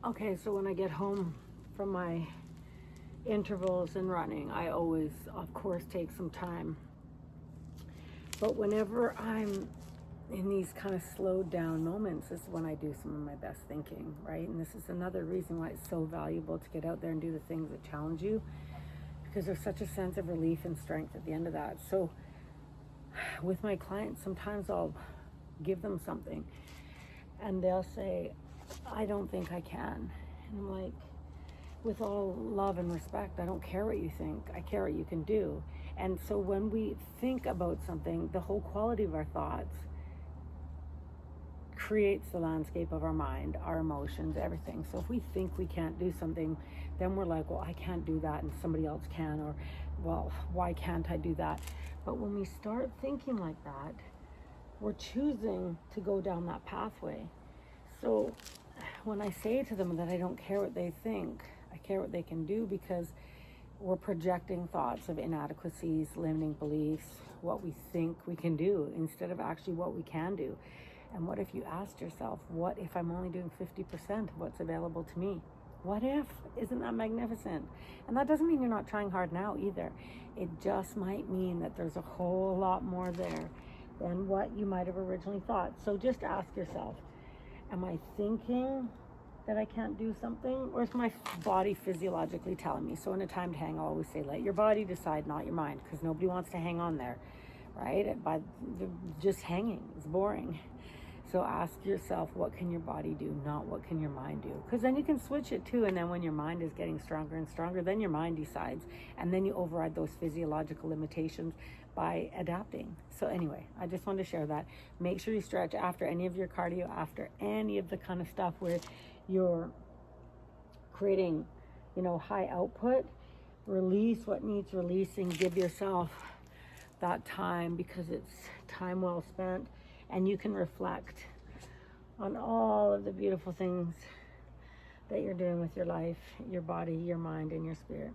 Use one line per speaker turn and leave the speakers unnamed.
Okay, so when I get home from my intervals and running, I always, of course, take some time. But whenever I'm in these kind of slowed down moments is when I do some of my best thinking, right? And this is another reason why it's so valuable to get out there and do the things that challenge you, because there's such a sense of relief and strength at the end of that. So with my clients, sometimes I'll give them something and they'll say, I don't think I can. And I'm like, with all love and respect, I don't care what you think. I care what you can do. And so when we think about something, the whole quality of our thoughts creates the landscape of our mind, our emotions, everything. So if we think we can't do something, then we're like, well, I can't do that and somebody else can, or, well, why can't I do that? But when we start thinking like that, we're choosing to go down that pathway. So when I say to them that I don't care what they think, I care what they can do, because we're projecting thoughts of inadequacies, limiting beliefs, what we think we can do instead of actually what we can do. And what if you asked yourself, what if I'm only doing 50% of what's available to me? What if? Isn't that magnificent? And that doesn't mean you're not trying hard now either. It just might mean that there's a whole lot more there than what you might have originally thought. So just ask yourself, am I thinking that I can't do something, or is my body physiologically telling me? So in a time to hang, I always say, let your body decide, not your mind, because nobody wants to hang on there, right? By just hanging, it's boring. So ask yourself, what can your body do, not what can your mind do? Because then you can switch it too, and then when your mind is getting stronger and stronger, then your mind decides, and then you override those physiological limitations by adapting. So anyway, I just wanted to share that. Make sure you stretch after any of your cardio, after any of the kind of stuff where you're creating, high output. Release what needs releasing. Give yourself that time, because it's time well spent, and you can reflect on all of the beautiful things that you're doing with your life, your body, your mind, and your spirit.